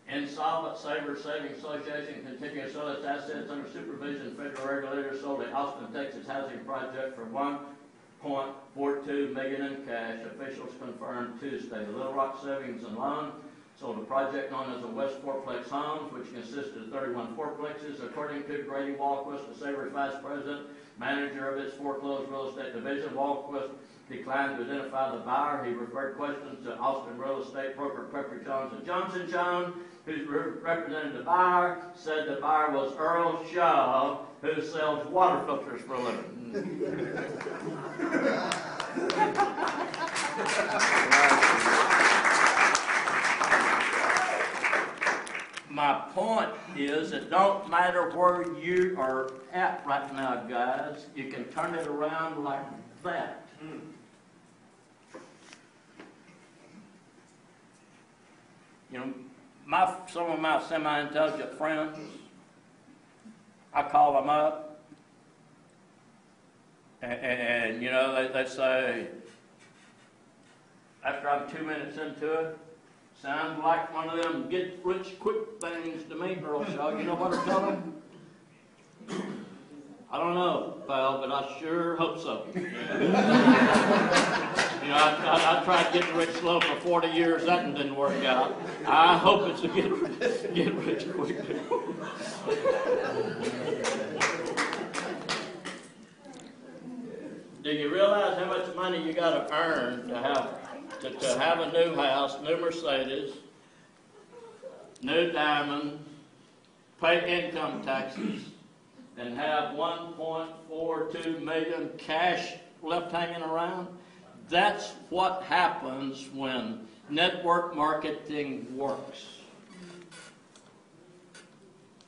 Insolvent Savers Savings Association continues to sell its assets under supervision. Federal regulators sold the Austin, Texas housing project for $1.42 million in cash. Officials confirmed Tuesday. The Little Rock Savings and Loan sold a project known as the West Fourplex Homes, which consisted of 31 fourplexes. According to Grady Walquist, the Savers vice president, manager of its foreclosed real estate division, Walquist declined to identify the buyer. He referred questions to Austin real estate broker Pepper Jones and Johnson, who represented the buyer, said the buyer was Earl Shaw, who sells water filters for a living. My point is, it don't matter where you are at right now, guys. You can turn it around like that. You know, some of my semi-intelligent friends, I call them up, and you know, they say, after I'm 2 minutes into it, sounds like one of them get-rich-quick things to me, Earl Shaw. You know what I'm telling? I don't know, pal, but I sure hope so. You know, I tried getting rich slow for 40 years. That one didn't work out. I hope it's a get rich quick. Do you realize how much money you got to earn to have a new house, new Mercedes, new diamonds, pay income taxes, and have 1.42 million cash left hanging around? That's what happens when network marketing works.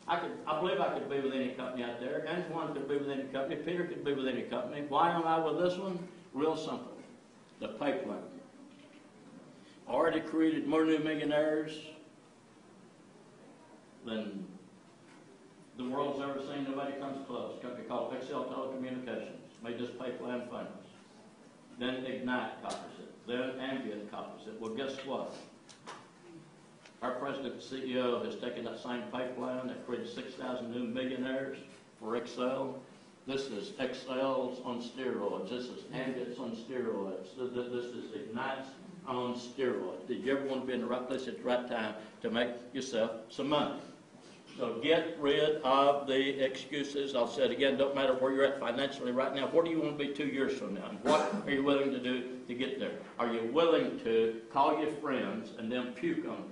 I believe I could be with any company out there. Antoine could be with any company. Peter could be with any company. Why am I with this one? Real simple. The pay plan. Already created more new millionaires than the world's ever seen. Nobody comes close. A company called Excel Telecommunications made this pay plan famous. Then Ignite copies it. Then Ambient copies it. Well, guess what? Our president and CEO has taken that same pay plan that created 6,000 new millionaires for Excel. This is Excel's on steroids. This is Ambient's on steroids. This is Ignite's on steroids. Did you ever want to be in the right place at the right time to make yourself some money? So get rid of the excuses. I'll say it again, don't matter where you're at financially right now. Where do you want to be 2 years from now? And what are you willing to do to get there? Are you willing to call your friends and then puke on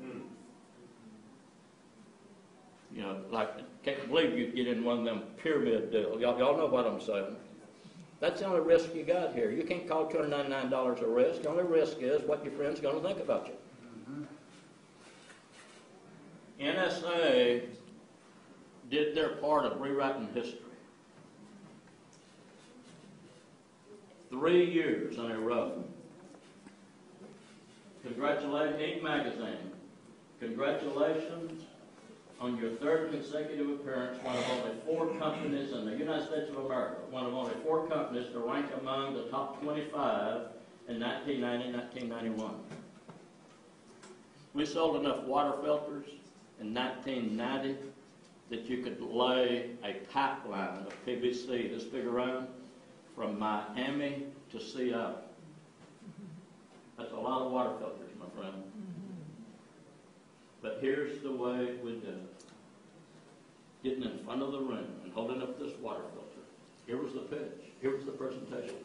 them? You know, like, can't believe you get in one of them pyramid deals. Y'all know what I'm saying. That's the only risk you got here. You can't call $299 a risk. The only risk is what your friend's going to think about you. NSA did their part of rewriting history. 3 years in a row. Congratulations, Inc. Magazine. Congratulations on your third consecutive appearance, one of only 4 companies in the United States of America, one of only 4 companies to rank among the top 25 in 1990, 1991. We sold enough water filters in 1990 that you could lay a pipeline of PVC this big around from Miami to Seattle. That's a lot of water filters, my friend. But here's the way we did it. Getting in front of the room and holding up this water filter. Here was the pitch. Here was the presentation.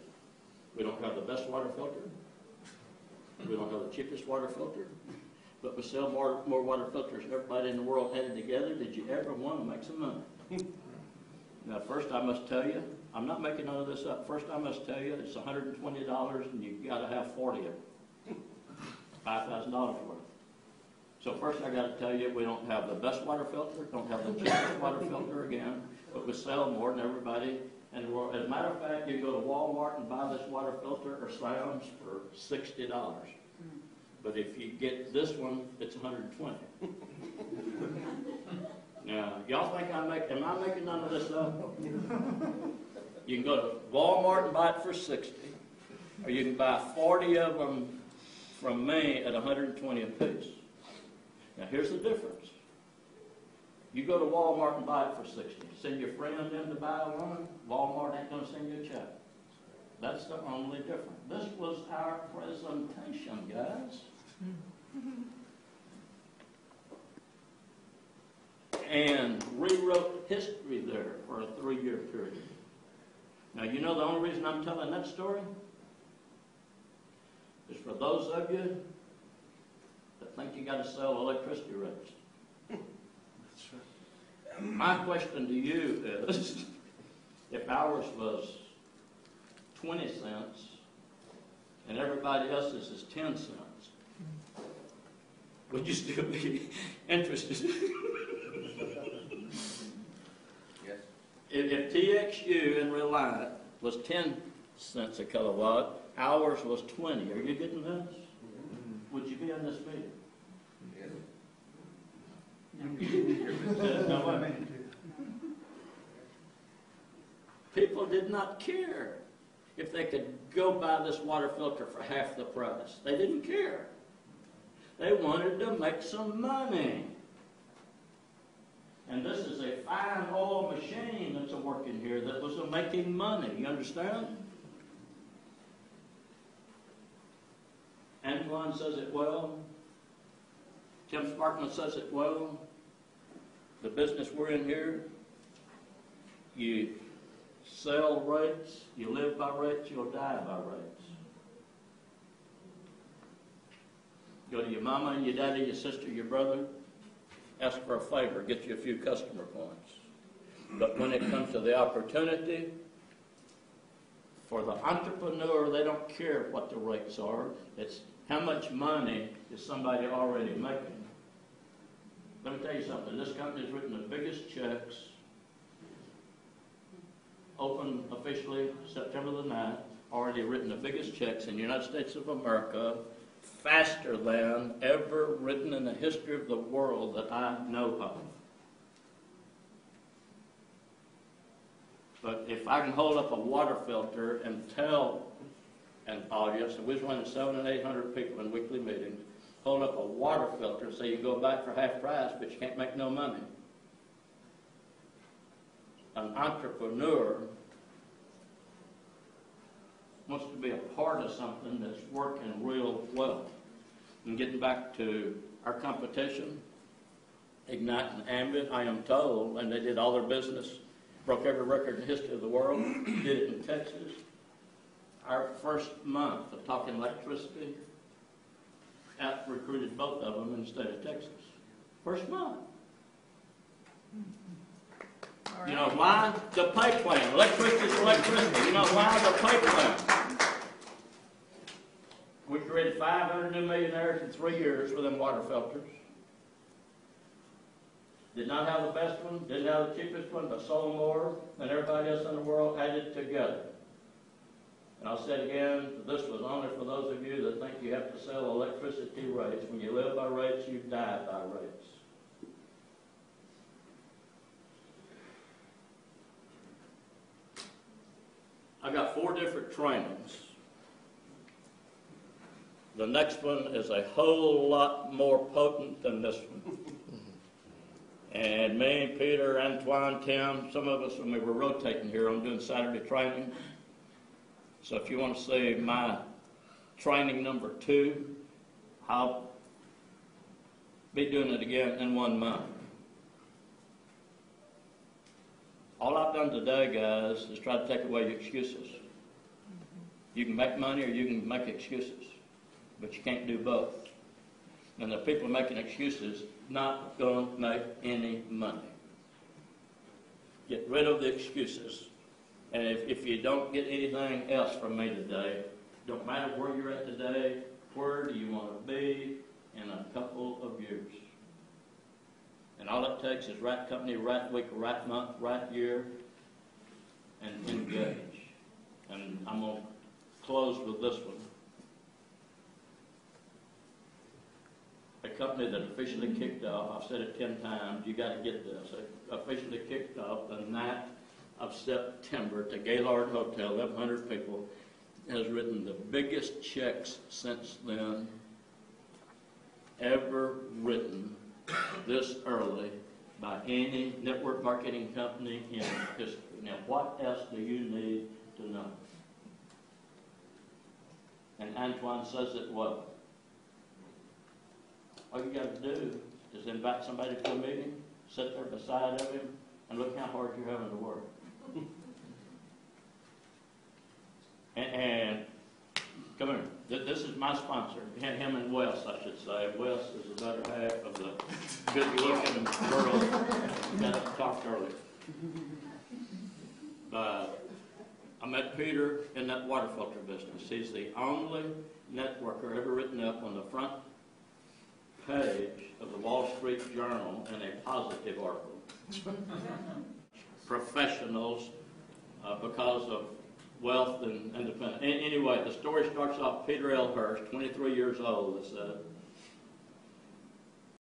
We don't have the best water filter. We don't have the cheapest water filter. But we sell more water filters than everybody in the world added together. Did you ever want to make some money? Now, first I must tell you, I'm not making none of this up. First I must tell you, it's $120 and you've got to have 40 of them. $5,000 worth. So first I got to tell you, we don't have the best water filter, don't have the cheapest water filter again, but we sell more than everybody in the world. As a matter of fact, you go to Walmart and buy this water filter or Sam's for $60. But if you get this one, it's $120. Now, y'all think am I making none of this up? You can go to Walmart and buy it for $60, or you can buy 40 of them from me at $120 a piece. Now, here's the difference. You go to Walmart and buy it for $60. Send your friend in to buy one, Walmart ain't going to send you a check. That's the only difference. This was our presentation, guys. And rewrote history there for a 3-year period. Now, you know the only reason I'm telling that story is for those of you that think you got to sell electricity rates. That's right. My question to you is, if ours was 20 cents and everybody else's is 10 cents, would you still be interested? Yes. If TXU in Reliant was 10 cents a kilowatt, ours was 20. Are you getting this? Mm-hmm. Would you be in this meeting? Yeah. No way. People did not care if they could go buy this water filter for half the price. They didn't care. They wanted to make some money. And this is a fine oil machine that's working here that was making money. You understand? Antoine says it well. Tim Sparkman says it well. The business we're in here, you sell rates, you live by rates, you'll die by rates. Go to your mama and your daddy, your sister, your brother, ask for a favor, get you a few customer points. But when it comes to the opportunity, for the entrepreneur, they don't care what the rates are. It's how much money is somebody already making. Let me tell you something. This company's written the biggest checks, opened officially September the 9th, already written the biggest checks in the United States of America, faster than ever written in the history of the world that I know of. But if I can hold up a water filter and tell an audience, and we was running 700 and 800 people in weekly meetings, hold up a water filter and say you go back for half price, but you can't make no money. An entrepreneur wants to be a part of something that's working real well. And getting back to our competition, Ignite and Ambit, I am told, and they did all their business, broke every record in the history of the world, did it in Texas. Our first month of talking electricity, out-recruited both of them in the state of Texas. First month. You know why? The pay plan. Electricity is electricity. You know why? The pay plan. We created 500 new millionaires in 3 years with them water filters. Did not have the best one, didn't have the cheapest one, but sold more than everybody else in the world added together. And I'll say it again, this was only for those of you that think you have to sell electricity rates. When you live by rates, you die by rates. I got 4 different trainings. The next one is a whole lot more potent than this one. And me, Peter, Antoine, Tim, some of us, when we were rotating here, I'm doing Saturday training. So if you want to see my training number 2, I'll be doing it again in 1 month. All I've done today, guys, is try to take away your excuses. You can make money or you can make excuses, but you can't do both. And the people making excuses not going to make any money. Get rid of the excuses. And if you don't get anything else from me today, don't matter where you're at today, where do you want to be in a couple of years? And all it takes is right company, right week, right month, right year, and engage. And I'm going to close with this one. A company that officially kicked off, I've said it 10 times, you got to get this, it officially kicked off the 9th of September to Gaylord Hotel, 1,100 people, has written the biggest checks since then ever written this early by any network marketing company in history. Now, what else do you need to know? And Antoine says it well. All you got to do is invite somebody to a meeting, sit there beside of him, and look how hard you're having to work. and come here. This is my sponsor, him and Wes, I should say. Wes is the better half of the good-looking girl that talked earlier. I met Peter in that water filter business. He's the only networker ever written up on the front page of the Wall Street Journal in a positive article. Professionals because of wealth and independence. Anyway, the story starts off Peter L. Hurst, 23 years old, it said.